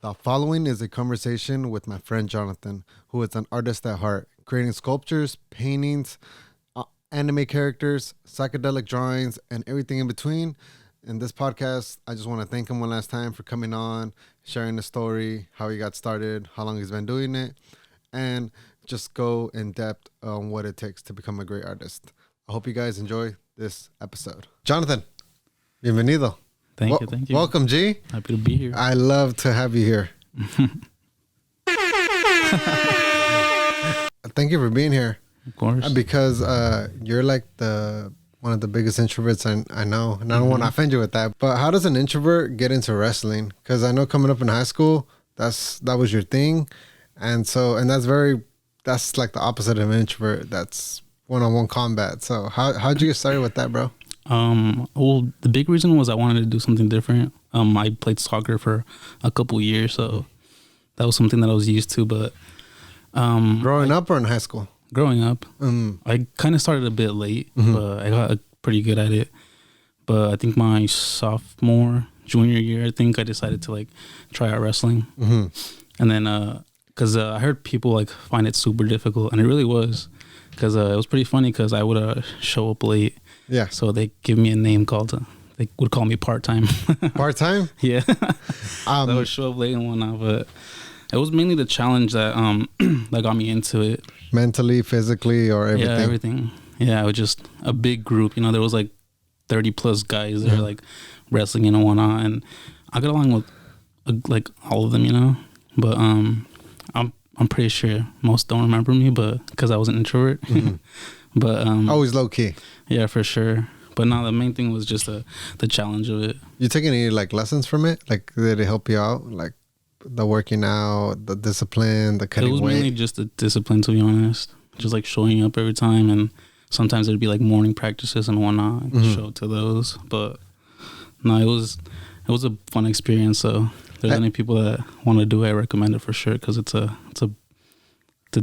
The following is a conversation with my friend Johnathan, who is an artist at heart, creating sculptures, paintings, anime characters, psychedelic drawings, and everything in between. In this podcast, I just want to thank him one last time for coming on, sharing the story, how he got started, how long he's been doing it, and just go in depth on what it takes to become a great artist. I hope you guys enjoy this episode. Johnathan, bienvenido. Thank you. Welcome, G. Happy to be here. I love to have you here. Thank you for being here. Of course. Because you're like one of the biggest introverts I know, and I don't want to offend you with that. But how does an introvert get into wrestling? Because I know coming up in high school, that was your thing, and that's like the opposite of an introvert. That's one-on-one combat. So how'd you get started with that, bro? Well, the big reason was I wanted to do something different. I played soccer for a couple years, so that was something that I was used to. But growing up or in high school? Growing up, I kind of started a bit late, but I got pretty good at it. But I think my junior year, I think I decided to like try out wrestling, and then because I heard people like find it super difficult, and it really was. Because it was pretty funny because I would show up late. Yeah. So they give me a name they would call me part-time. Part-time? Yeah. I would show up late and whatnot, but it was mainly the challenge that that got me into it. Mentally, physically, or everything? Yeah, everything. Yeah, it was just a big group. You know, there was like 30 plus guys that are like wrestling and whatnot, and I got along with like all of them, you know. But I'm pretty sure most don't remember me, but because I was an introvert. But always low key. Yeah, for sure. But no, the main thing was just the challenge of it. You take any like lessons from it? Like, did it help you out? Like the working out, the discipline, the cutting weight? It was mainly just the discipline, to be honest. Just like showing up every time, and sometimes there'd be like morning practices and whatnot. I could show up to those. But no, it was a fun experience. So if there's any people that want to do it, I recommend it for sure, because it's a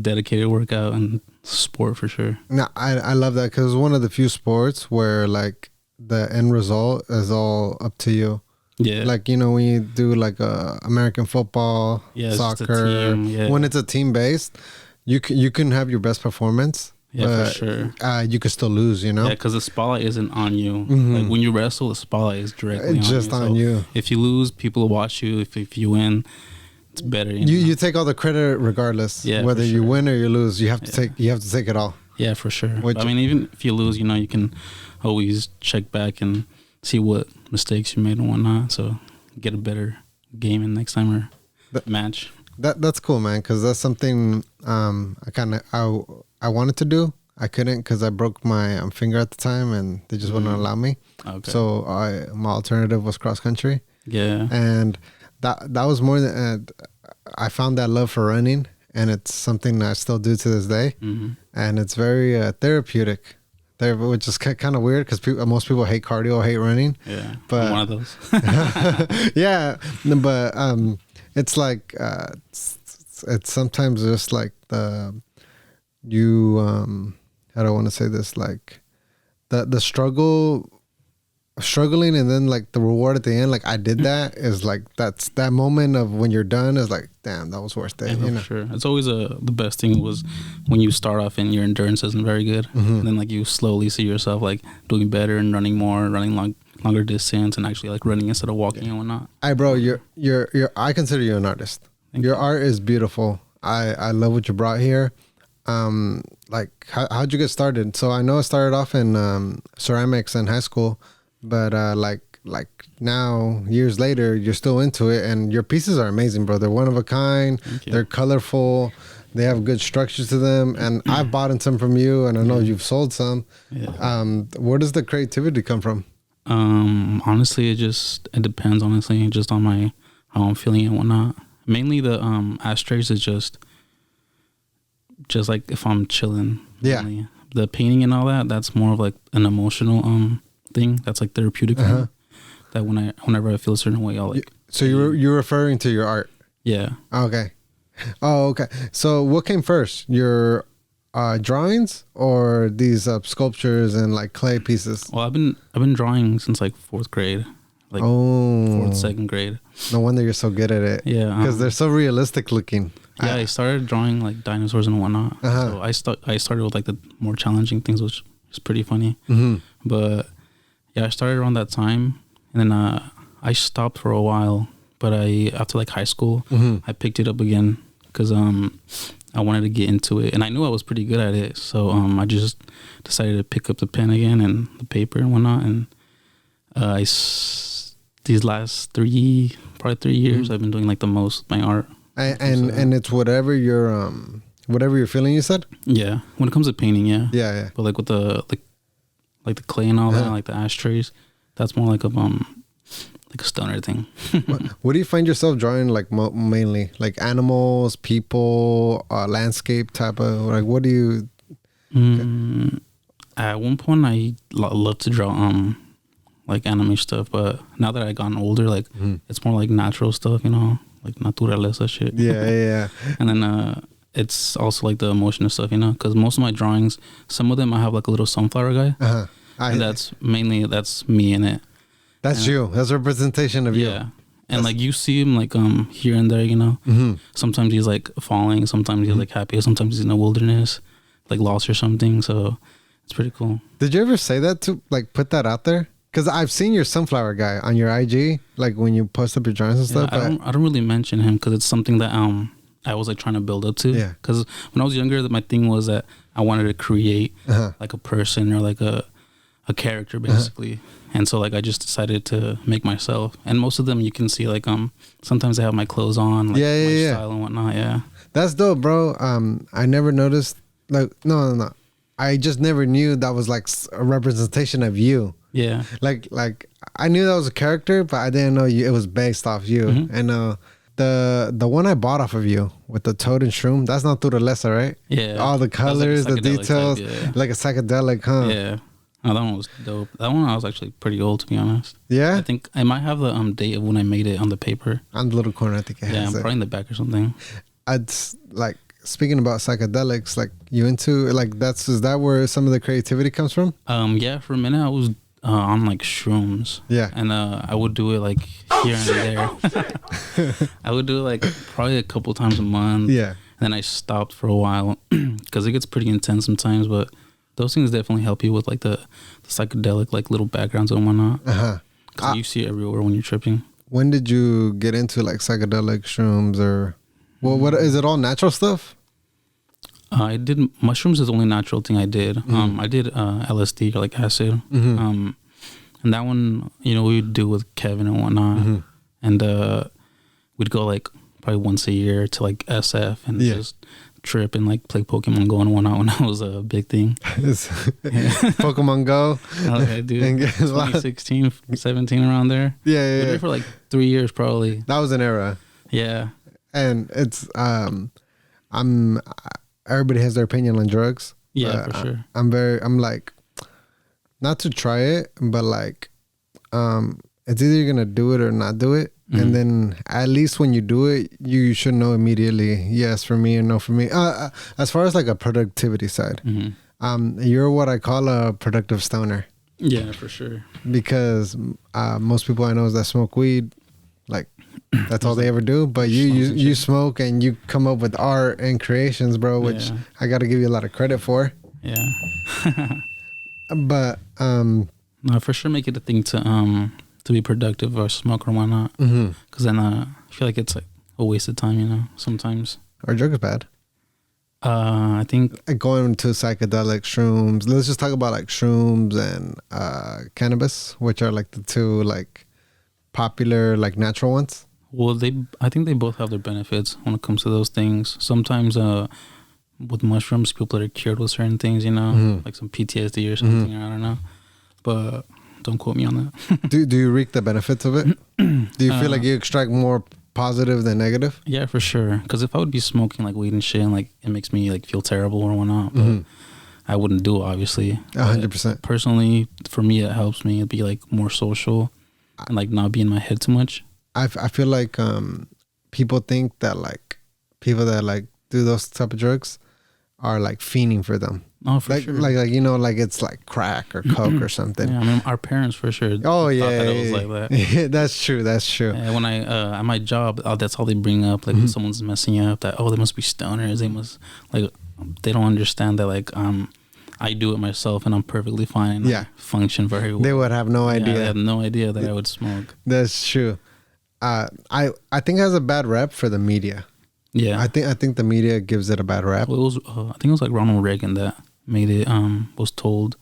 dedicated workout and sport for sure. No, I love that, because it's one of the few sports where like the end result is all up to you. Yeah. Like, you know, when you do like American football, soccer, when it's a team based, you can have your best performance. Yeah, but, for sure. You could still lose, you know? Yeah, because the spotlight isn't on you. Like when you wrestle, the spotlight is directly on you. So if you lose, people will watch you. If you win, it's better. You take all the credit regardless. Yeah, whether you win or you lose, you have to take it all. Yeah, for sure. I mean, even if you lose, you know, you can always check back and see what mistakes you made and whatnot. So get a better game in next time or match. That's cool, man. Because that's something I wanted to do. I couldn't because I broke my finger at the time, and they just wouldn't allow me. Okay. So my alternative was cross country. Yeah. And that was more than I found that love for running, and it's something that I still do to this day. And it's very therapeutic, which is kind of weird because most people hate cardio, hate running. Yeah, but I'm one of those. Yeah, but it's like it's sometimes just like how do I want to say this, like the struggling and then like the reward at the end, like I did that, is like that's that moment of when you're done is like, damn, that was worth it. Yeah, you know? Sure. It's always the best thing was when you start off and your endurance isn't very good, and then like you slowly see yourself like doing better and running more, running longer distance, and actually like running instead of walking and whatnot. Bro, you're I consider you an artist. Your art is beautiful. I love what you brought here. Like how'd you get started? So I know it started off in ceramics in high school, but like now years later you're still into it, and your pieces are amazing, bro. They're one of a kind. They're colorful. They have good structure to them, and I've bought some from you, and I know you've sold some. Where does the creativity come from? Honestly, it depends, honestly, just on how I'm feeling and whatnot. Mainly the ashtrays is just like if I'm chilling. Mainly. The painting and all that's more of like an emotional thing. That's like therapeutic for me. That whenever I feel a certain way, I'll like. So you're referring to your art? Yeah. Okay. Oh, okay. So what came first, your drawings or these sculptures and like clay pieces? Well, I've been drawing since like 4th grade. like fourth, second grade. No wonder you're so good at it. Yeah, because they're so realistic looking. Yeah, I started drawing like dinosaurs and whatnot. So I started with like the more challenging things, which is pretty funny. But yeah, I started around that time, and then I stopped for a while. But after like high school, I picked it up again because I wanted to get into it, and I knew I was pretty good at it. So I just decided to pick up the pen again and the paper and whatnot. And these last 3 years, I've been doing like the most my art. And it's whatever you're feeling. You said. Yeah, when it comes to painting, yeah. Yeah. But like with the like the clay and all that, like the ashtrays, that's more like a stoner thing. What do you find yourself drawing like mainly? Like animals, people, landscape type of, like what do you? At one point, I loved to draw like anime stuff, but now that I've gotten older, like it's more like natural stuff, you know, like naturaleza shit. Yeah. And then it's also like the emotional stuff, you know, because most of my drawings, some of them I have like a little sunflower guy, and that's me in it. That's you. That's a representation of you. Yeah. And like you see him like here and there, you know. Sometimes he's like falling, sometimes he's like happy, sometimes he's in the wilderness, like lost or something. So it's pretty cool. Did you ever say that to like put that out there? Because I've seen your sunflower guy on your IG, like when you post up your drawings and stuff. I don't really mention him because it's something that I was like trying to build up to. Yeah. Because when I was younger, my thing was that I wanted to create like a person or like a character basically. And so like I just decided to make myself. And most of them you can see like sometimes I have my clothes on, like my style and whatnot. Yeah. That's dope, bro. I never noticed like no. I just never knew that was like a representation of you. Yeah. Like I knew that was a character, but I didn't know it was based off you. And the one I bought off of you with the toad and shroom, that's not naturaleza, right? Yeah. All the colors, like the details, type, like a psychedelic, huh? Yeah. Oh, that one was dope. That one I was actually pretty old, to be honest. Yeah? I think I might have the date of when I made it on the paper. On the little corner, I think it has. Yeah, probably in the back or something. Like speaking about psychedelics, like you into like is that where some of the creativity comes from? Yeah, for a minute I was on like shrooms. Yeah. And I would do it like here and there. I would do it like probably a couple times a month. Yeah. And then I stopped for a while because it gets pretty intense sometimes, but those things definitely help you with like the psychedelic like little backgrounds and whatnot. Because you see it everywhere when you're tripping. When did you get into like psychedelic shrooms or what is it all natural stuff? I did mushrooms is the only natural thing I did. I did LSD or like acid. And that one, you know, we would do with Kevin and whatnot. And we'd go like probably once a year to like SF and just trip and like play Pokemon Go and whatnot when that was a big thing. Pokemon Go. Okay, dude. 2016, 17 around there. Yeah. We did it for like 3 years probably. That was an era. Yeah. And it's everybody has their opinion on drugs. Yeah, for sure. I'm like, not to try it, but like, it's either you're gonna do it or not do it. And then at least when you do it, you should know immediately, yes for me or no for me. As far as like a productivity side, you're what I call a productive stoner. Yeah, for sure. Because most people I know that smoke weed, like that's all they ever do. But you smoke and you come up with art and creations, bro, which I got to give you a lot of credit for. Yeah. But no, for sure, make it a thing to be productive or smoke or whatnot. Because then I feel like it's like a waste of time, you know, sometimes. Are drugs bad? I think going to psychedelic shrooms. Let's just talk about like shrooms and cannabis, which are like the two like popular like natural ones. Well, I think they both have their benefits when it comes to those things. Sometimes with mushrooms, people are cured with certain things, you know, like some PTSD or something. I don't know, but don't quote me on that. do you reap the benefits of it? Do you feel like you extract more positive than negative? Yeah, for sure. Because if I would be smoking like weed and shit, and like it makes me like feel terrible or whatnot, but I wouldn't do it, obviously. 100%. Personally, for me, it helps me be like more social and like not be in my head too much. I feel like people think that like people that like do those type of drugs are like fiending for them. Oh, for like, sure. Like like it's like crack or coke or something. Yeah, I mean, our parents for sure. Oh yeah, thought that it was like that. That's true. That's true. When I at my job, that's all they bring up. Like when someone's messing up, that they must be stoners. They must they don't understand that I do it myself and I'm perfectly fine. Yeah, function very well. They would have no idea. They had no idea that I would smoke. That's true. I think it has a bad rep for the media. Yeah, I think the media gives it a bad rep. Well, it was I think it was like Ronald Reagan that made it. Told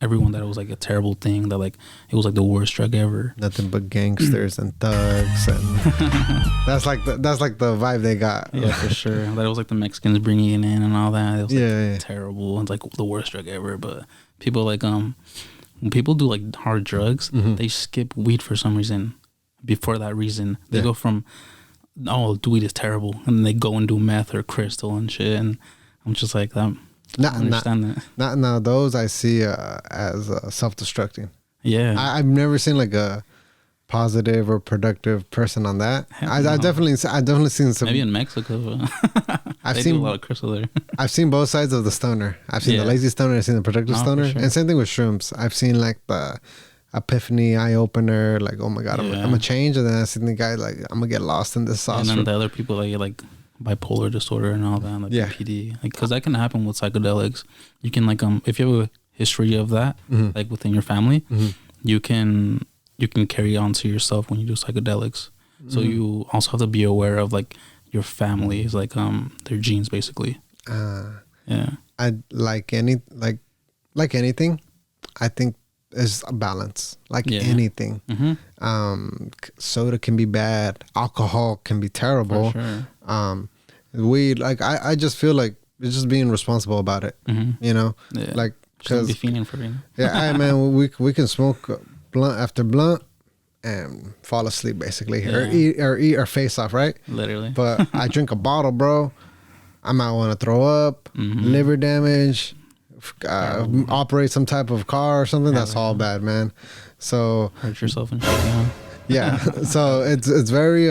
everyone that it was like a terrible thing, that like it was like the worst drug ever. Nothing but gangsters and thugs, and that's like the vibe they got. Yeah, for sure. That it was like the Mexicans bringing it in and all that. It was yeah. terrible. It's like the worst drug ever. But people like when people do like hard drugs, they skip weed for some reason. Before that reason, they go from weed is terrible, and then they go and do meth or crystal and shit. And I'm just like that. I don't understand that. Not now. Those I see as self-destructing. Yeah, I've never seen like a positive or productive person on that. I've definitely seen some. Maybe in Mexico. I've they seen do a lot of crystal there. I've seen both sides of the stoner. I've seen the lazy stoner. I've seen the productive stoner, and same thing with shrooms. I've seen like the epiphany, eye opener. Like, oh my god, I'm gonna change, and then I've seen the guy like, I'm gonna get lost in this sauce. And then the other people like bipolar disorder and all that, like PD, like because that can happen with psychedelics. You can like if you have a history of that, like within your family, you can carry on to yourself when you do psychedelics. So you also have to be aware of like your family's like their genes basically. Yeah, I like anything. I think is a balance. Like anything. Soda can be bad. Alcohol can be terrible. For sure. Weed, like I just feel like it's just being responsible about it. You know, like because be fiending for it. Yeah, man, we can smoke blunt after blunt and fall asleep basically, or eat our face off, right? Literally. But I drink a bottle, bro. I might want to throw up, liver damage, operate some type of car or something. That's all bad, man. So hurt yourself and shit. Yeah. So it's very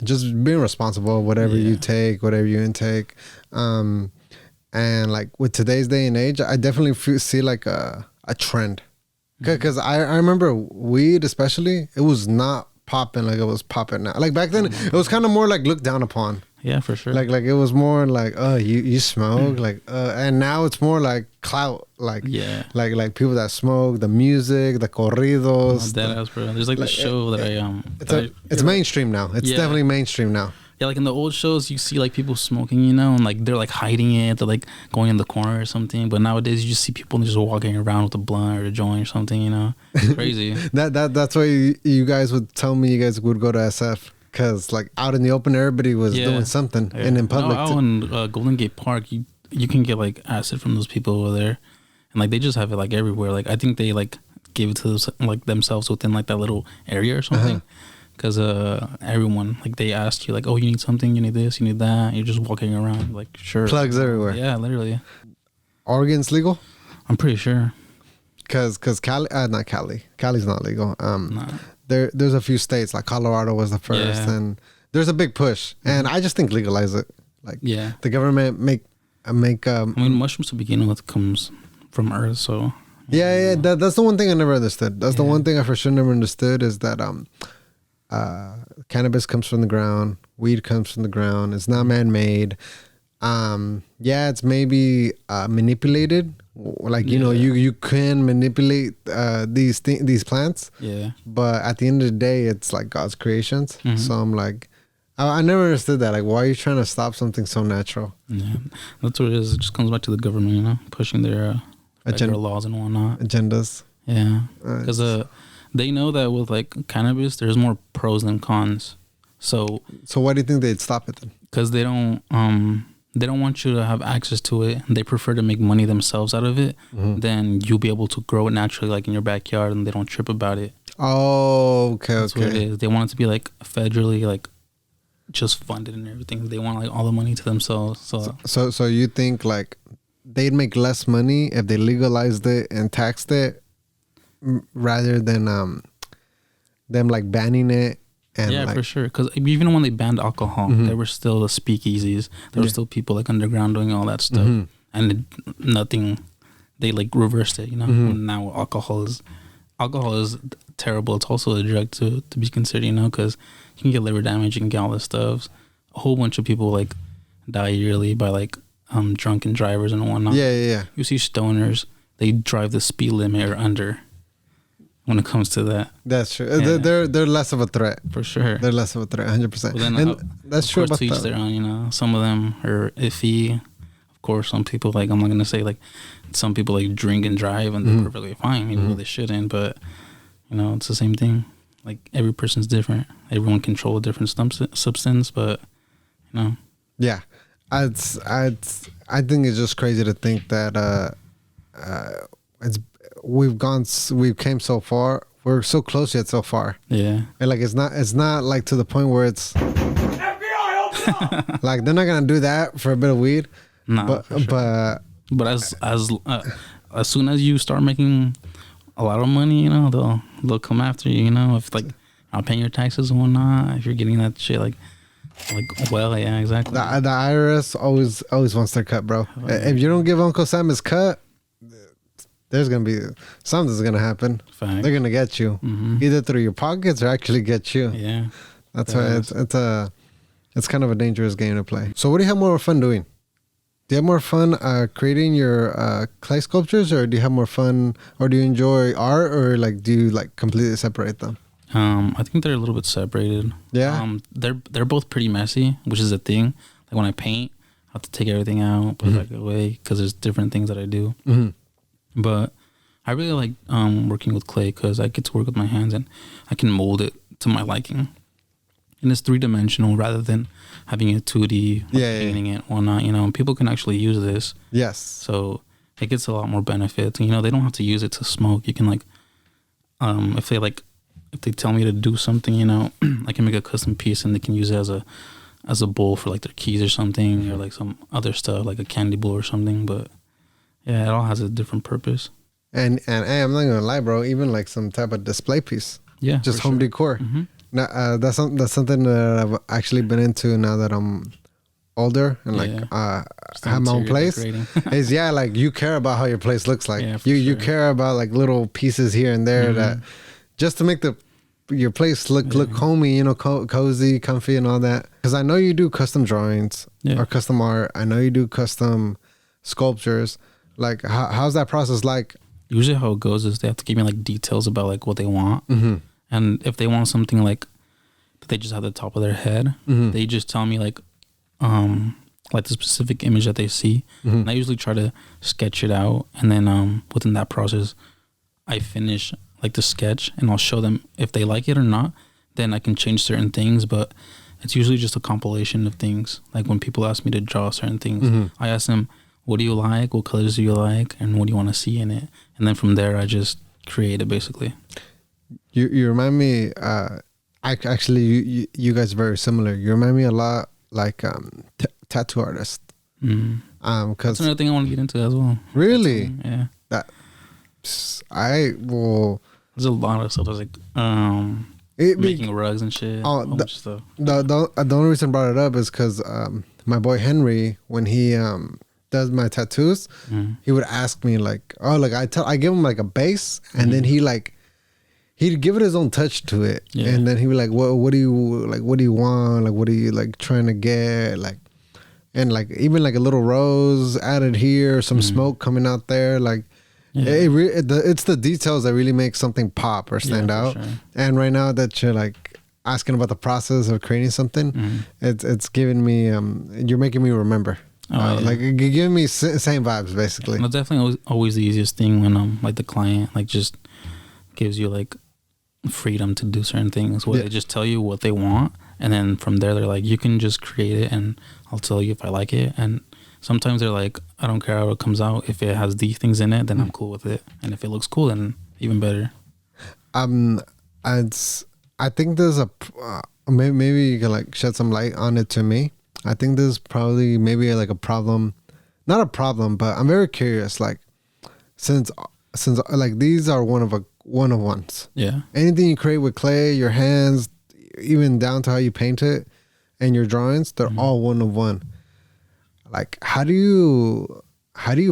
just being responsible, whatever you take, whatever you intake, and like with today's day and age, I definitely see like a trend, because I remember weed especially, it was not popping like it was popping now. Like back then, it was kind of more like looked down upon. Yeah, for sure. Like it was more like, oh, you smoke, like, and now it's more like clout, like, like people that smoke, the music, the corridos. That ass, bro. There's like the show that it's mainstream now. It's definitely mainstream now. Yeah, like in the old shows, you see like people smoking, you know, and like they're like hiding it, they're like going in the corner or something. But nowadays, you just see people just walking around with a blunt or a joint or something, you know. It's crazy. That's why you guys would tell me you guys would go to SF. Because like out in the open, everybody was doing something, and in public. Out in Golden Gate Park, you can get like acid from those people over there, and like they just have it like everywhere. Like I think they like gave it to themselves within like that little area or something. Because everyone like they asked you like, oh, you need something, you need this, you need that. You're just walking around like sure. Plugs everywhere. Yeah, literally. Oregon's legal? I'm pretty sure. Because Cali, not Cali. Cali's not legal. Nah. There's a few states like Colorado was the first, and there's a big push, and I just think legalize it. Like the government make. I mean, mushrooms to begin with comes from Earth, so. That's the one thing I never understood. That's the one thing I for sure never understood is that cannabis comes from the ground, weed comes from the ground. It's not man-made. It's maybe manipulated. Like you know, you can manipulate these plants. Yeah. But at the end of the day, it's like God's creations. So I'm like, I never understood that. Like, why are you trying to stop something so natural? Yeah, that's what it is. It just comes back to the government, you know, pushing their laws and whatnot. Agendas. Yeah, because they know that with like cannabis, there's more pros than cons. So why do you think they'd stop it then? Because they don't want you to have access to it. They prefer to make money themselves out of it. Then you'll be able to grow it naturally, like in your backyard, and they don't trip about it. Oh, okay, That's what it is. They want it to be like federally, like just funded and everything. They want like all the money to themselves. So you think like they'd make less money if they legalized it and taxed it, rather than them like banning it And yeah, like, for sure. Because even when they banned alcohol, there were still the speakeasies. There were still people like underground doing all that stuff, and nothing. They like reversed it, you know. Now alcohol is terrible. It's also a drug to be considered, you know, because you can get liver damage, you can get all this stuff. A whole bunch of people like die yearly by like drunken drivers and whatnot. Yeah. You see stoners, they drive the speed limit or under. When it comes to that, that's true. Yeah. They're less of a threat for sure. They're less of a threat, 100%. And that's true about to each their own. You know, some of them are iffy. Of course, some people like I'm not gonna say like some people like drink and drive and they're perfectly fine, even though they shouldn't. But you know, it's the same thing. Like every person's different. Everyone controls a different substance, but you know. Yeah, I think it's just crazy to think that we've came so far. We're so close yet so far. Yeah. And like it's not like to the point where it's FBI, like they're not gonna do that for a bit of weed. No, but as soon as you start making a lot of money, you know, they'll come after you. You know, if like not paying your taxes and whatnot, if you're getting that shit like well, yeah, exactly. The IRS always wants their cut, bro. If you don't give Uncle Sam his cut, there's gonna be something's gonna happen. Fact. They're gonna get you either through your pockets or actually get you. Yeah, that's why it's kind of a dangerous game to play. So, what do you have more fun doing? Do you have more fun creating your clay sculptures, or do you have more fun, or do you enjoy art, or like do you like completely separate them? I think they're a little bit separated. Yeah. They're both pretty messy, which is a thing. Like when I paint, I have to take everything out, put it back away, because there's different things that I do. But I really like working with clay because I get to work with my hands and I can mold it to my liking. And it's 3-dimensional rather than having a 2D, painting it, whatnot. You know, people can actually use this. Yes. So it gets a lot more benefits. You know, they don't have to use it to smoke. You can like, if they tell me to do something, you know, I can make a custom piece and they can use it as a bowl for like their keys or something, or like some other stuff like a candy bowl or something. But yeah, it all has a different purpose. And hey, I'm not gonna lie, bro. Even like some type of display piece. Yeah, just home decor. Now, that's something that I've actually been into now that I'm older and like have my own place. Is like you care about how your place looks like. Yeah, you care about like little pieces here and there that just to make your place look homey, you know, cozy, comfy, and all that. Because I know you do custom drawings or custom art. I know you do custom sculptures. Like, how's that process like? Usually how it goes is they have to give me like details about like what they want. And if they want something like that they just have the top of their head, they just tell me like the specific image that they see. And I usually try to sketch it out. And then within that process, I finish like the sketch and I'll show them if they like it or not. Then I can change certain things, but it's usually just a compilation of things. Like when people ask me to draw certain things, I ask them, what do you like? What colors do you like? And what do you want to see in it? And then from there, I just create it basically. You remind me, actually, you guys are very similar. You remind me a lot like tattoo artist. Cause that's another thing I want to get into as well. Really? Yeah. There's a lot of stuff. There's like making rugs and shit. Stuff. The only reason I brought it up is because my boy Henry, when he does my tattoos, he would ask me like, I give him like a base, and then he'd give it his own touch to it, and then he would like, what do you want, like what are you like trying to get, like, and like even like a little rose added here, some smoke coming out there, like. It's the details that really make something pop or stand out. Sure. And right now that you're like asking about the process of creating something, it's giving me you're making me remember. Like you're giving me same vibes basically. It's definitely always the easiest thing when like the client like just gives you like freedom to do certain things where they just tell you what they want, and then from there they're like, you can just create it and I'll tell you if I like it. And sometimes they're like, I don't care how it comes out. If it has these things in it, then I'm cool with it. And if it looks cool, then even better. I think there's maybe you can like shed some light on it to me. I think there's probably maybe like a problem, not a problem, but I'm very curious. Like since like these are one of ones. Yeah. Anything you create with clay, your hands, even down to how you paint it and your drawings, they're all one of one. Like, how do you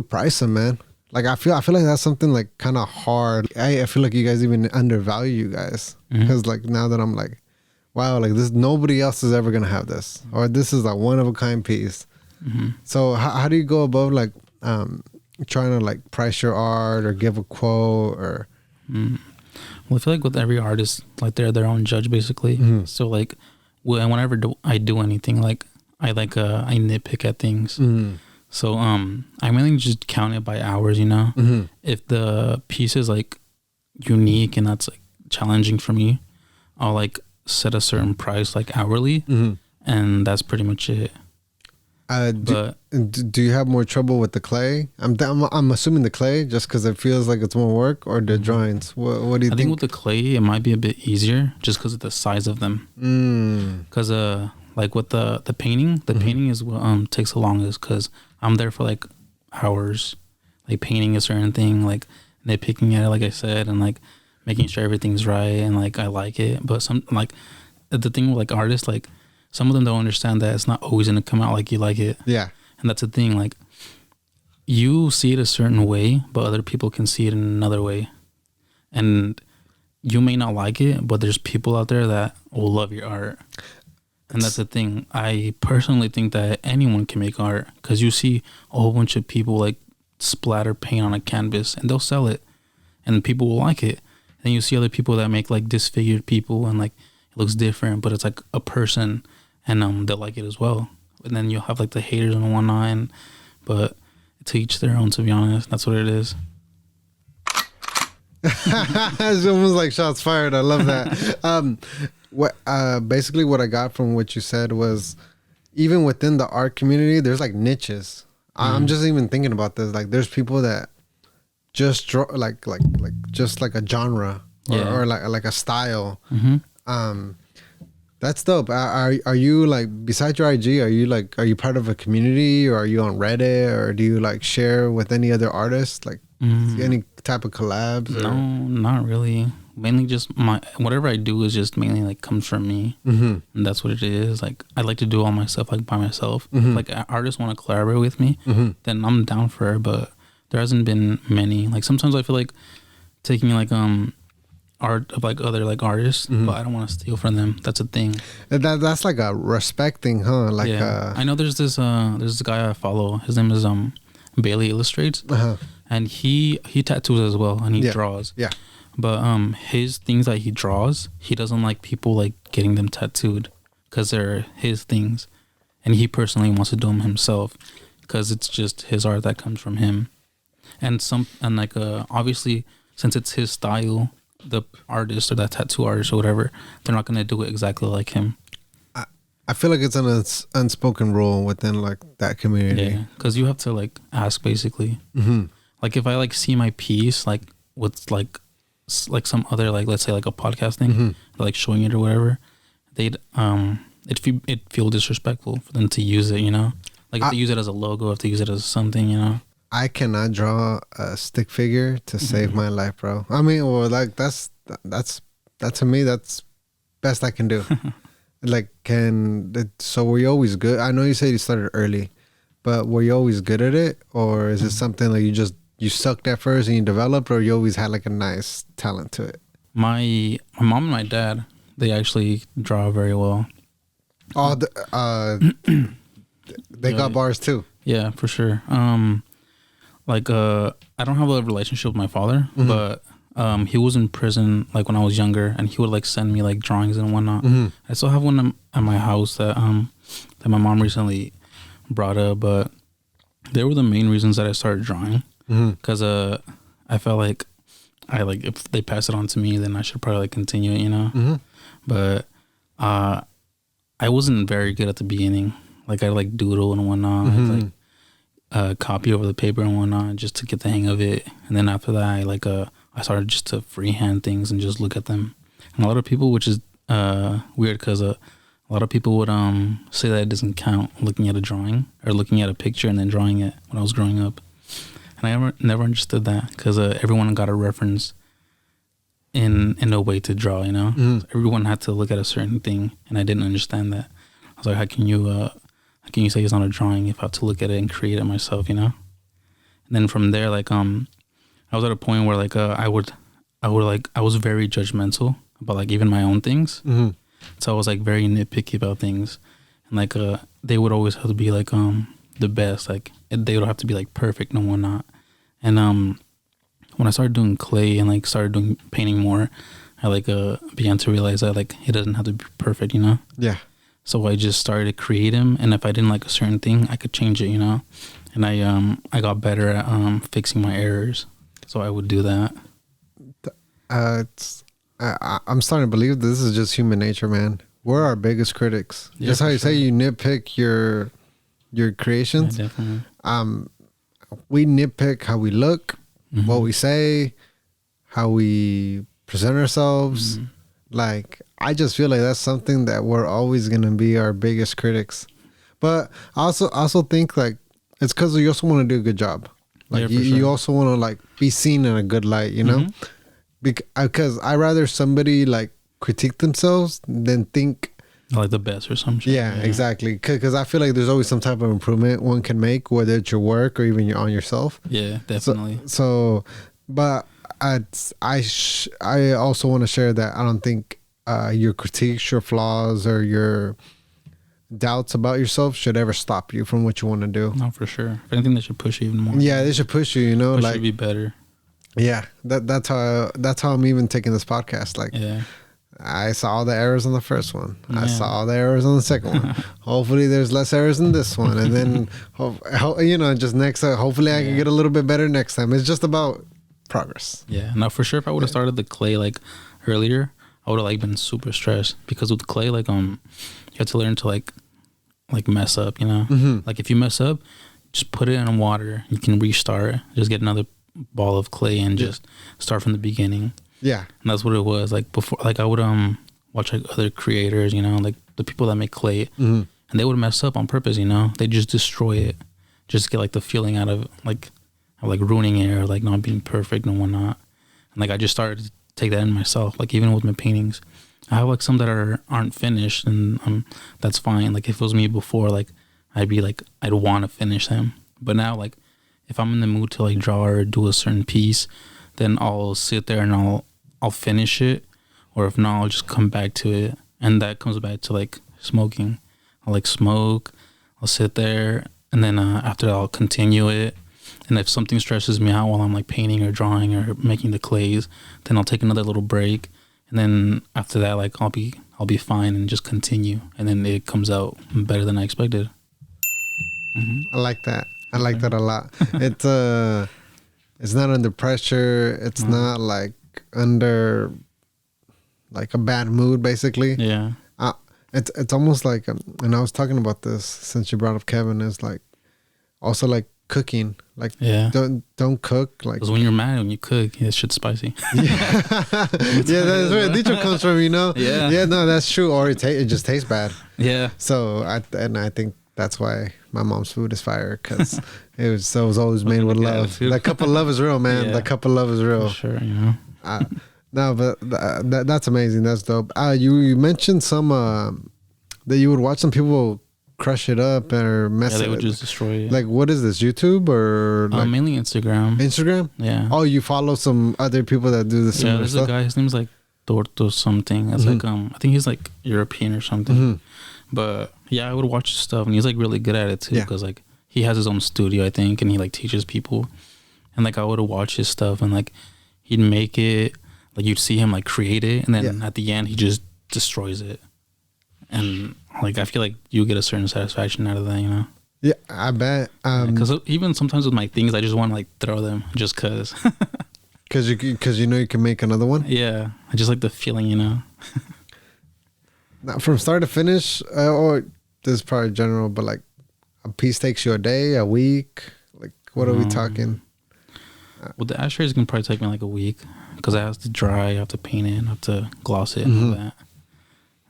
price them, man? Like, I feel like that's something like kind of hard. I feel like you guys even undervalue you guys, because like now that I'm like, wow, like this, nobody else is ever gonna have this, or this is like one of a kind piece. So how do you go above like trying to like price your art or give a quote or? Well, I feel like with every artist, like they're their own judge basically. So like whenever I do anything, like I nitpick at things. So I mainly just count it by hours, you know. If the piece is like unique and that's like challenging for me, I'll like set a certain price like hourly, and that's pretty much it. Do you have more trouble with the clay? I'm assuming the clay, just because it feels like it's more work, or the drawings. What do you think? I think with the clay, it might be a bit easier just because of the size of them. Because like with the painting, painting is what takes the longest, because I'm there for like hours, like painting a certain thing, like nitpicking at it, like I said, and like making sure everything's right and like I like it. But some like the thing with like artists, like some of them don't understand that it's not always gonna come out like you like it. Yeah. And that's the thing, like you see it a certain way, but other people can see it in another way. And you may not like it, but there's people out there that will love your art. And that's the thing. I personally think that anyone can make art, because you see a whole bunch of people like splatter paint on a canvas and they'll sell it and people will like it. And then you see other people that make like disfigured people and like it looks different, but it's like a person, and they'll like it as well. And then you'll have like the haters and whatnot, but to each their own, to be honest. That's what it is. It's almost like shots fired. I love that. Basically what I got from what you said was, even within the art community, there's like niches. I'm just even thinking about this. Like, there's people that just draw like just like a genre or like a style. That's dope. Are you like, besides your IG, are you part of a community, or are you on Reddit, or do you like share with any other artists, like any type of collabs? No, not really. Mainly just whatever I do is just mainly like comes from me, and that's what it is. Like, I like to do all my stuff like by myself. Like, artists want to collaborate with me, then I'm down for it. But there hasn't been many. Like, sometimes I feel like taking like art of like other like artists, but I don't want to steal from them. That's a thing. That's like a respect thing, huh? Like, yeah. I know there's this guy I follow. His name is Bailey Illustrates, and he tattoos as well, and he draws. Yeah. But his things that he draws, he doesn't like people like getting them tattooed, because they're his things, and he personally wants to do them himself, because it's just his art that comes from him. And like obviously, since it's his style, the artist or that tattoo artist or whatever, they're not gonna do it exactly like him. I feel like it's an unspoken rule within like that community. Yeah, because you have to like ask basically. Like, if I like see my piece like with like some other, like, let's say like a podcast thing, like showing it or whatever, they'd it feel disrespectful for them to use it, you know, like if they use it as a logo, if they use it as something, you know. I cannot draw a stick figure to save my life, bro. I mean, well, like that's to me, that's best I can do. Like, so were you always good? I know you said you started early, but were you always good at it, or is it something like you sucked at first and you developed, or you always had like a nice talent to it? My mom and my dad, they actually draw very well. Oh, they got bars too. Yeah, for sure. Like, I don't have a relationship with my father, but he was in prison like when I was younger, and he would like send me like drawings and whatnot. I still have one at my house that my mom recently brought up, but they were the main reasons that I started drawing, because I felt like if they pass it on to me, then I should probably like continue it, you know. But I wasn't very good at the beginning. Like, I like doodle and whatnot. I'd like copy over the paper and whatnot just to get the hang of it, and then after that I started just to freehand things and just look at them. And a lot of people, which is weird, because a lot of people would say that it doesn't count looking at a drawing or looking at a picture and then drawing it when I was growing up. And I never understood that, because everyone got a reference in a way to draw, you know. Everyone had to look at a certain thing, and I didn't understand that. I was like, how can you say it's not a drawing if I have to look at it and create it myself, you know? And then from there, like I was at a point where like I was very judgmental about like even my own things. So I was like very nitpicky about things, and like they would always have to be like the best, like they would have to be like perfect and whatnot. And when I started doing clay and like started doing painting more, I like began to realize that like it doesn't have to be perfect, you know? Yeah. So I just started to create them, and if I didn't like a certain thing, I could change it, you know? And I got better at fixing my errors. So I would do that. I'm starting to believe this is just human nature, man. We're our biggest critics. Yeah, just how you sure. say you nitpick your creations. Yeah, definitely. We nitpick how we look, what we say, how we present ourselves. Like, I just feel like that's something that we're always gonna be our biggest critics. But I also think like it's because you also want to do a good job. Like you also want to like be seen in a good light, you know? Because I rather somebody like critique themselves than think like the best or some shit. Yeah, exactly. Because I feel like there's always some type of improvement one can make, whether it's your work or even on yourself. Yeah, definitely. But I also want to share that I don't think your critiques, your flaws, or your doubts about yourself should ever stop you from what you want to do. No, for sure. If anything, they should push you even more. Yeah, they should push you. You know, push like you to be better. Yeah, that's how I'm even taking this podcast. Like, I saw all the errors on the first one. Yeah. I saw all the errors on the second one. Hopefully, there's less errors in this one, and then just next. Hopefully, I can get a little bit better next time. It's just about progress. Yeah, no, for sure. If I would have started the clay like earlier, I would have like been super stressed because with the clay, like you have to learn to like mess up. You know, like if you mess up, just put it in water. You can restart. Just get another ball of clay and just start from the beginning. Yeah, and that's what it was like before. Like I would watch like other creators, you know, like the people that make clay, and they would mess up on purpose. You know, they just destroy it, just get like the feeling out of like ruining it or like not being perfect and whatnot. And like I just started to take that in myself. Like even with my paintings, I have like some that aren't finished, and that's fine. Like if it was me before, like I'd want to finish them, but now like if I'm in the mood to like draw or do a certain piece, then I'll sit there and I'll finish it, or if not, I'll just come back to it. And that comes back to like smoking. I'll like smoke, I'll sit there, and then after that I'll continue it. And if something stresses me out while I'm like painting or drawing or making the clays, then I'll take another little break, and then after that like I'll be fine and just continue, and then it comes out better than I expected. I like that. I like that a lot. It's not under pressure. It's not like under like a bad mood, basically. Yeah. It's almost like, and I was talking about this since you brought up Kevin, is like also like cooking. Like don't cook like, because when you're mad when you cook, that shit's spicy. Yeah, that's where the comes from, you know. Yeah, no, that's true. Or it just tastes bad. Yeah. So I think that's why my mom's food is fire, because it was always made with love. That cup of love is real, man. That cup of love is real. For sure, you know. No, but that's amazing. That's dope. You mentioned some that you would watch some people crush it up or mess it. Yeah, they would just destroy it. Like, what is this? YouTube or like mainly Instagram? Instagram. Yeah. Oh, you follow some other people that do the similar there's stuff? A guy. His name's like Torto something. It's like I think he's like European or something. But yeah, I would watch his stuff, and he's like really good at it too, because like he has his own studio, I think, and he like teaches people. And like I would watch his stuff, and like he'd make it, like you'd see him like create it, and then at the end he just destroys it. And like I feel like you get a certain satisfaction out of that, you know. Yeah, I bet. Because even sometimes with my things, I just want to like throw them just cause. Because you know you can make another one. Yeah, I just like the feeling, you know. Now, from start to finish, or this is probably general, but like a piece takes you a day, a week. Like, what are we talking? Well, the ashtrays can probably take me like a week, because I have to dry, I have to paint it, I have to gloss it, and all that.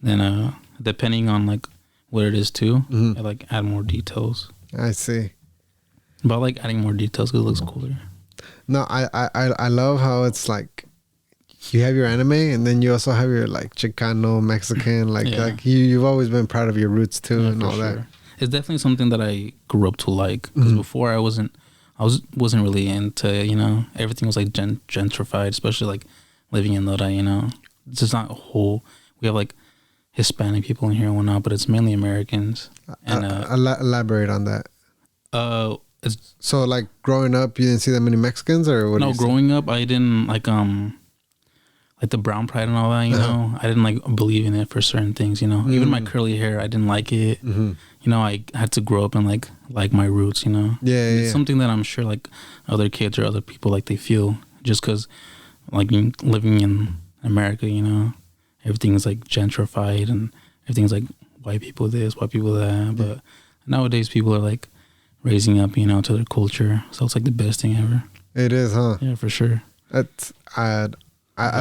Then, depending on like what it is too, I like add more details. I see. But I like adding more details because it looks cooler. No, I love how it's like you have your anime, and then you also have your like Chicano, Mexican, like you've always been proud of your roots too, and all that. It's definitely something that I grew up to like, because before I wasn't really into, you know, everything was like gentrified, especially like living in Lodi, you know. It's just not a whole. We have like Hispanic people in here and whatnot, but it's mainly Americans. And elaborate on that. It's, so like growing up, you didn't see that many Mexicans, or what? No, growing up, I didn't like the brown pride and all that. You know, I didn't like believe in it for certain things. You know, even my curly hair, I didn't like it. You know, I had to grow up and like my roots. You know, it's something that I'm sure like other kids or other people like they feel, just because like living in America, you know, everything is like gentrified and everything's like white people this, white people that. But nowadays people are like raising up, you know, to their culture. So it's like the best thing ever. It is, huh? Yeah, for sure. That's I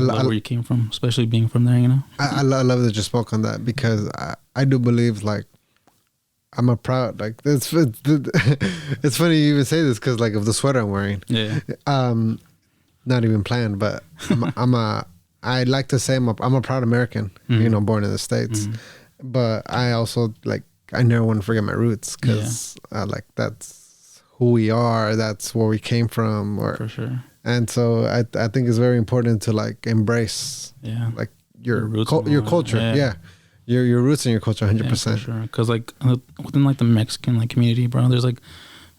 love where you came from, especially being from there, you know. I love that you spoke on that, because I do believe like I'm a proud like it's funny you even say this, because like of the sweater I'm wearing. Yeah. Not even planned, but I like to say I'm a proud American. You know, born in the States, but I also like. I never want to forget my roots, because like that's who we are. That's where we came from. For sure. And so I think it's very important to like embrace like your culture. Yeah. Your roots and your culture 100%. For sure. Because like within like the Mexican like community, bro, there's like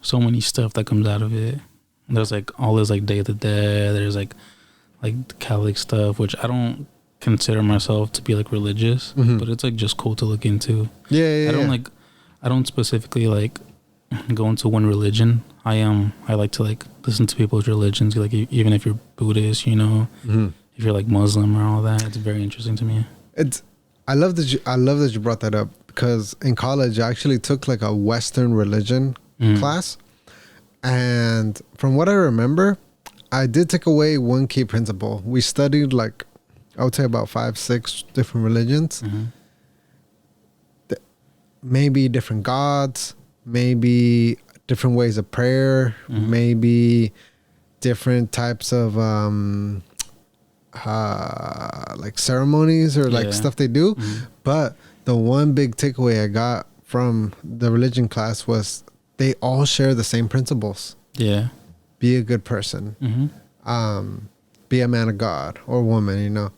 so many stuff that comes out of it. There's like all this like Day of the Dead. There's like the Catholic stuff, which I don't consider myself to be like religious, but it's like just cool to look into. I don't specifically like go into one religion. I like to like listen to people's religions, like even if you're Buddhist, you know, if you're like Muslim or all that. It's very interesting to me. I love that you brought that up, because in college I actually took like a Western religion class, and from what I remember, I did take away one key principle. We studied like, I would say about 5-6 different religions. Maybe different gods, maybe different ways of prayer, maybe different types of like ceremonies or like stuff they do. But the one big takeaway I got from the religion class was they all share the same principles. Yeah. Be a good person. Be a man of God or woman, you know.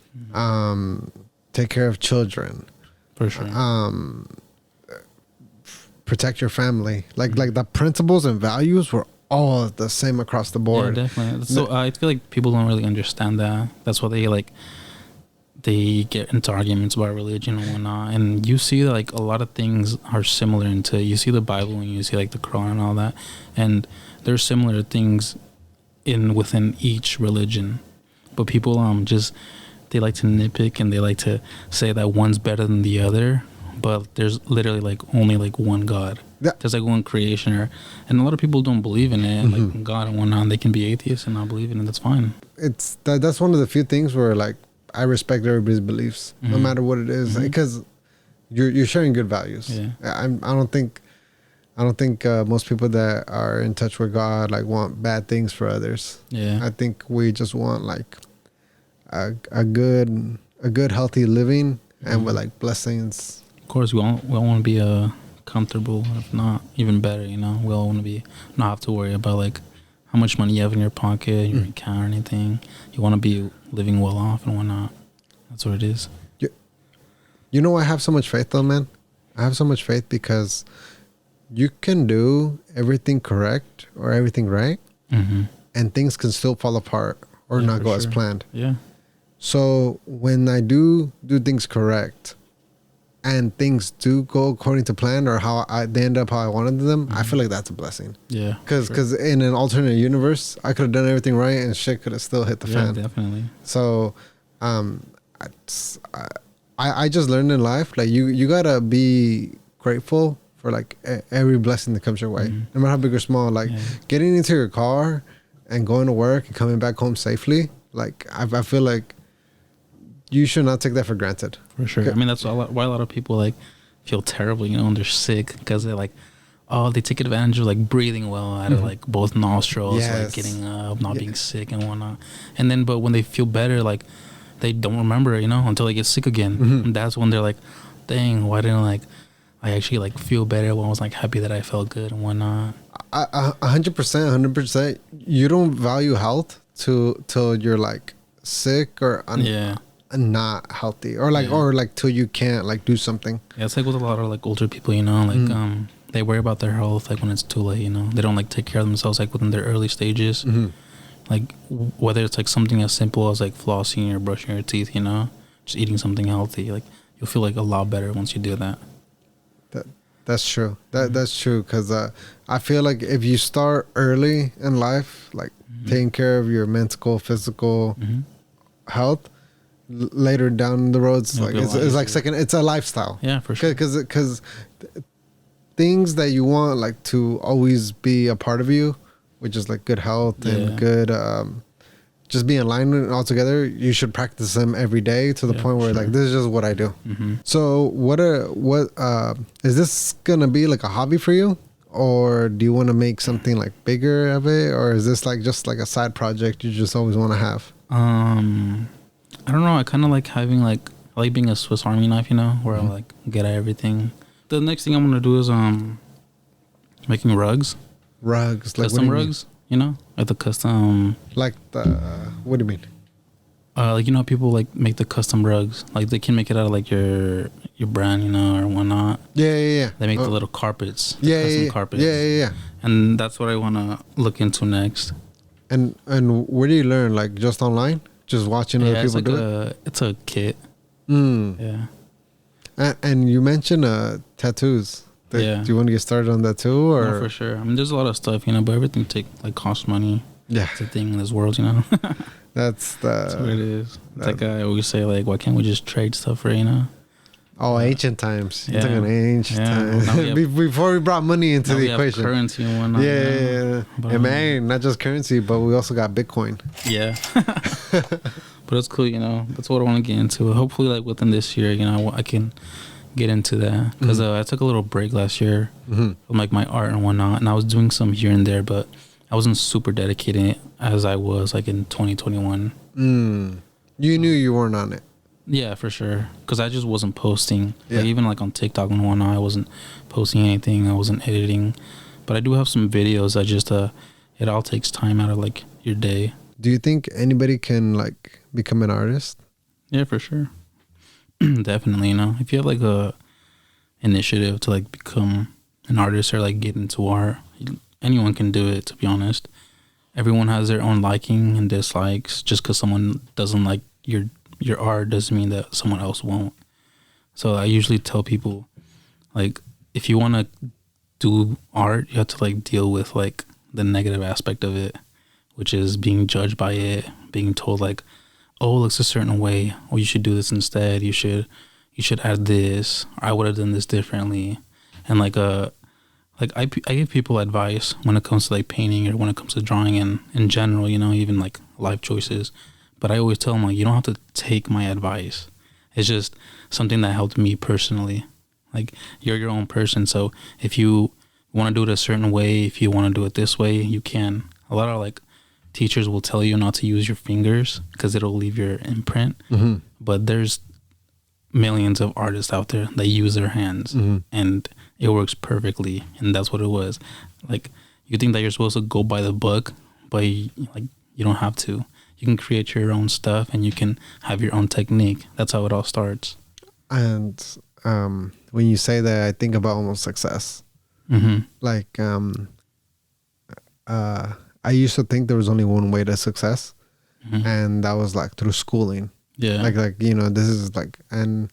Take care of children. For sure. Protect your family. Like the principles and values were all the same across the board. Yeah, definitely. So I feel like people don't really understand that. That's why they get into arguments about religion and whatnot. And you see like a lot of things are similar into, you see the Bible and you see like the Quran and all that, and there's similar things within each religion. But people they like to nitpick and they like to say that one's better than the other, but there's literally like only like one God. There's like one creation, and a lot of people don't believe in it, like God and whatnot. They can be atheists and not believe in it. That's fine. That's one of the few things where like I respect everybody's beliefs, no matter what it is, because you're sharing good values. Yeah. I don't think most people that are in touch with God like want bad things for others. Yeah. I think we just want like a good healthy living, and with like blessings. Of course, we all want to be comfortable, if not even better, you know. We all want to not have to worry about like how much money you have in your pocket, your account, or anything. You want to be living well off and whatnot. That's what it is. You know, I have so much faith though, man. I have so much faith because you can do everything correct or everything right, and things can still fall apart or not go as planned. Yeah. So when I do things correct, and things do go according to plan or how they end up how I wanted them, I feel like that's a blessing. Yeah. Because in an alternate universe, I could have done everything right and shit could have still hit the fan. Definitely. So, I just learned in life, like you gotta be grateful for like every blessing that comes your way, no matter how big or small. Like getting into your car and going to work and coming back home safely. Like I feel like you should not take that for granted. For sure. I mean, that's why a lot of people like feel terrible, you know, when they're sick, because they're like, they take advantage of like breathing well out of like both nostrils, like getting up, not being sick and whatnot. And then, but when they feel better, like they don't remember it, you know, until they get sick again. And that's when they're like, dang, why didn't like I actually like feel better when I was like happy that I felt good and whatnot. 100%. You don't value health till you're like sick or not healthy, or like till you can't like do something. Yeah, it's like with a lot of like older people, you know, like they worry about their health like when it's too late, you know. They don't like take care of themselves like within their early stages. Like whether it's like something as simple as like flossing or brushing your teeth, you know, just eating something healthy, like you'll feel like a lot better once you do that. That's true. That's true, because I feel like if you start early in life, like taking care of your mental, physical health, later down the road, it's like second. It's a lifestyle. Yeah, for sure. Because things that you want like to always be a part of you, which is like good health and good just be in alignment altogether, you should practice them every day to the point where like this is just what I do. So what is this gonna be like a hobby for you, or do you want to make something like bigger of it, or is this like just like a side project you just always want to have? I don't know. I kind of like having like I like being a Swiss Army knife, you know, where I like get at everything. The next thing I'm gonna do is making rugs, like custom rugs. You know, like the custom. Like the what do you mean? Like, you know how people like make the custom rugs, like they can make it out of like your brand, you know, or whatnot. Yeah. They make the little carpets. Custom carpets. Yeah. And that's what I want to look into next. And where do you learn? Like just online, just watching other people do it. It's a kit. Yeah. And you mentioned tattoos. Do you want to get started on that too, or? No, for sure. I mean, there's a lot of stuff, you know, but everything costs money. Yeah, it's a thing in this world, you know. That's what it is. It's like I always say, like, why can't we just trade stuff for, you know? Oh, ancient times. Yeah. It's like an ancient times. Before we brought money into the equation. Currency and whatnot. Yeah. And man, not just currency, but we also got Bitcoin. Yeah. But it's cool, you know. That's what I want to get into. Hopefully, like within this year, you know, I can get into that, because I took a little break last year from like my art and whatnot, and I was doing some here and there, but I wasn't super dedicated as I was like in 2021. You knew you weren't on it. Yeah, for sure, because I just wasn't posting. Like, even like on TikTok and whatnot, I wasn't posting anything. I wasn't editing, but I do have some videos. I just it all takes time out of like your day. Do you think anybody can like become an artist? Yeah, for sure. Definitely, you know, if you have like a initiative to like become an artist or like get into art, anyone can do it, to be honest. Everyone has their own liking and dislikes. Just because someone doesn't like your art doesn't mean that someone else won't. So I usually tell people, like, if you want to do art, you have to like deal with like the negative aspect of it, which is being judged by it, being told like, oh, it looks a certain way, or you should do this instead, you should add this, or I would have done this differently. And like I give people advice when it comes to like painting or when it comes to drawing and in general, you know, even like life choices. But I always tell them, like, you don't have to take my advice. It's just something that helped me personally. Like, you're your own person, so if you want to do it a certain way, if you want to do it this way, you can. A lot of like teachers will tell you not to use your fingers because it'll leave your imprint. But there's millions of artists out there that use their hands, and it works perfectly. And that's what it was. Like, you think that you're supposed to go by the book, but you don't have to. You can create your own stuff, and you can have your own technique. That's how it all starts. And when you say that, I think about almost success. Like, I used to think there was only one way to success, and that was like through schooling. Yeah. Like, you know, this is like, and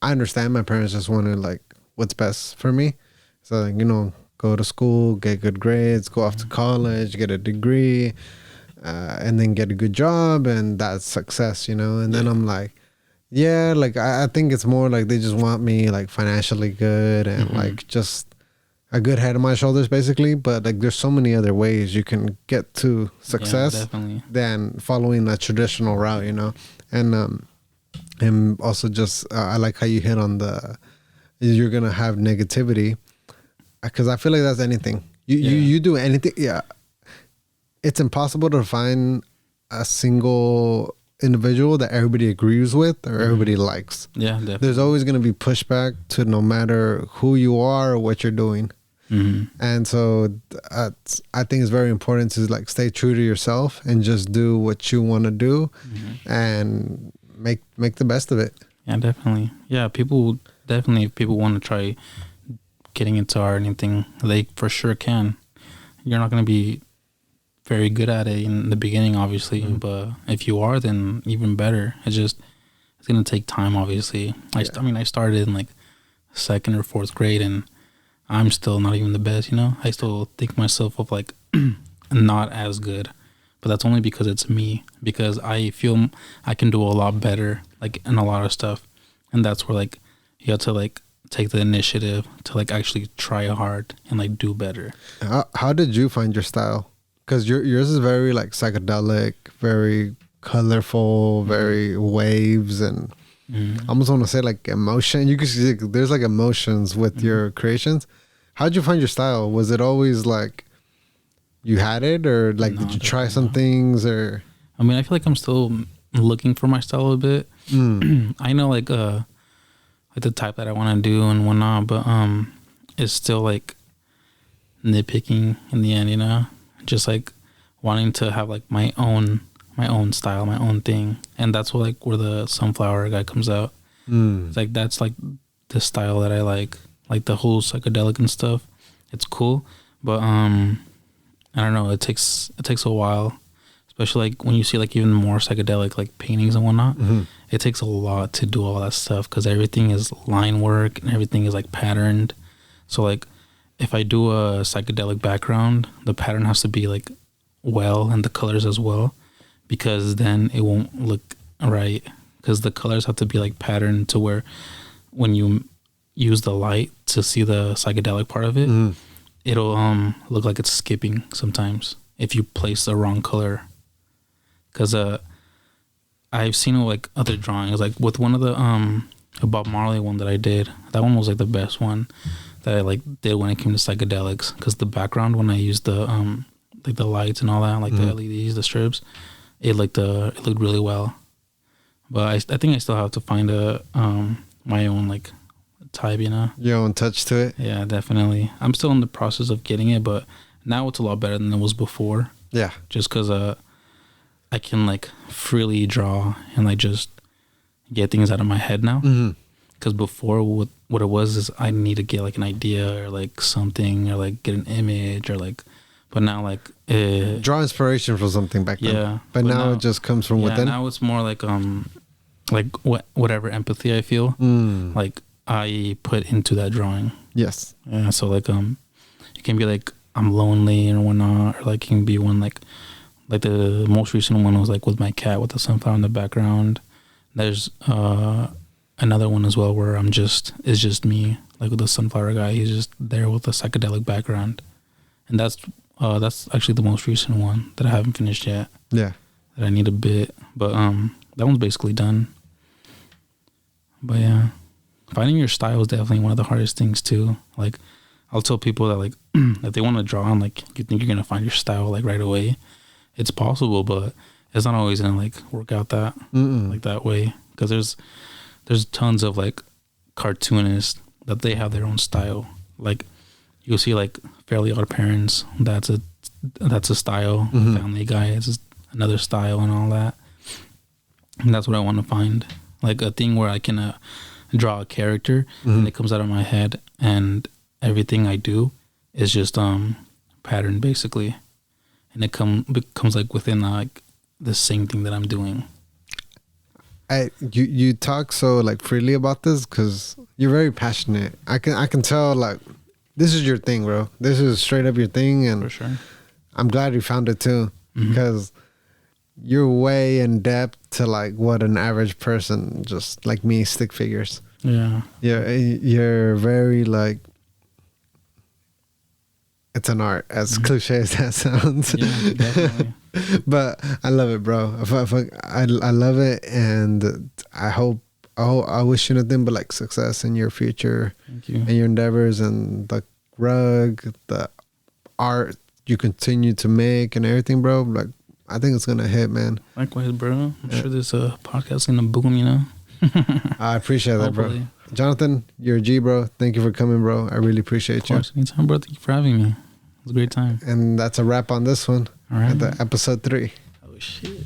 I understand my parents just wanted like what's best for me. So, like, you know, go to school, get good grades, go off to college, get a degree, and then get a good job, and that's success, you know. And then I'm like, yeah, like I think it's more like they just want me like financially good and like just a good head on my shoulders, basically. But like, there's so many other ways you can get to success than following a traditional route, you know. And also just I like how you hit on you're gonna have negativity, because I feel like that's anything. You do anything, it's impossible to find a single individual that everybody agrees with or everybody likes. Yeah, definitely. There's always going to be pushback to no matter who you are or what you're doing. And so I think it's very important to like stay true to yourself and just do what you want to do and make the best of it. Yeah, definitely. Yeah, people definitely, if people want to try getting into art or anything, they for sure can. You're not going to be very good at it in the beginning, obviously, but if you are, then even better. It's going to take time, obviously. I mean, I started in like 2nd or 4th grade, and I'm still not even the best, you know? I still think myself of like not as good, but that's only because it's me, because I feel I can do a lot better, like in a lot of stuff. And that's where like you have to like take the initiative to like actually try hard and like do better. How did you find your style? Because yours is very like psychedelic, very colorful, very waves, and I almost want to say like emotion. You can see there's like emotions with your creations. How'd you find your style? Was it always like you had it, or like did you try some things? Or I mean, I feel like I'm still looking for my style a bit. I know like the type that I want to do and whatnot, but it's still like nitpicking in the end, you know, just like wanting to have like my own style, my own thing. And that's what like where the sunflower guy comes out. It's like that's like the style that I like the whole psychedelic and stuff. It's cool, but I don't know, it takes a while, especially like when you see like even more psychedelic like paintings and whatnot. It takes a lot to do all that stuff because everything is line work and everything is like patterned. So like if I do a psychedelic background, the pattern has to be like well, and the colors as well, because then it won't look right, because the colors have to be like patterned to where when you use the light to see the psychedelic part of it, it'll look like it's skipping sometimes if you place the wrong color. Because I've seen like other drawings, like with one of the Bob Marley one that I did, that one was like the best one that I like did when it came to psychedelics, because the background, when I used the like the lights and all that, like the LEDs, the strips, it looked really well. But I think I still have to find my own like type, you know, your own touch to it. Yeah, definitely. I'm still in the process of getting it, but now it's a lot better than it was before. Yeah, just because I can like freely draw and like just get things out of my head now. Because before, what it was is I need to get like an idea or like something, or like get an image, or like, but now like draw inspiration from something back then. Yeah, but now it just comes from within. Now it's more like whatever empathy I feel, like I put into that drawing. Yes. Yeah. So like it can be like I'm lonely and whatnot, or like it can be one like the most recent one was like with my cat with the sunflower in the background. There's another one as well where it's just me, like with the sunflower guy. He's just there with a psychedelic background, and that's actually the most recent one that I haven't finished yet. Yeah, that I need a bit, but that one's basically done. But yeah, finding your style is definitely one of the hardest things too. Like I'll tell people that like if they want to draw and like you think you're gonna find your style like right away, it's possible, but it's not always gonna like work out that like that way, because there's tons of like cartoonists that they have their own style. Like you'll see like Fairly Odd Parents, that's a style. Family Guy is another style and all that. And that's what I want to find, like a thing where I can draw a character and it comes out of my head, and everything I do is just pattern basically, and it becomes like within like the same thing that I'm doing. You talk so like freely about this because you're very passionate. I can tell like this is your thing, bro. This is straight up your thing, and for sure, I'm glad you found it too, because you're way in depth to like what an average person just like me stick figures. Yeah, you're very like, it's an art, as cliche as that sounds. Yeah, definitely. But I love it, bro. I love it, and I wish you nothing but like success in your future. Thank you. And your endeavors, and the rug, the art you continue to make, and everything, bro. Like I think it's gonna hit, man. Likewise, bro. I'm sure this podcast is gonna boom. You know. I appreciate that, bro. Johnathan, you're a G, bro. Thank you for coming, bro. I really appreciate you. Anytime, bro. Thank you for having me. It was a great time. And that's a wrap on this one. All right. At the episode 3. Oh shit.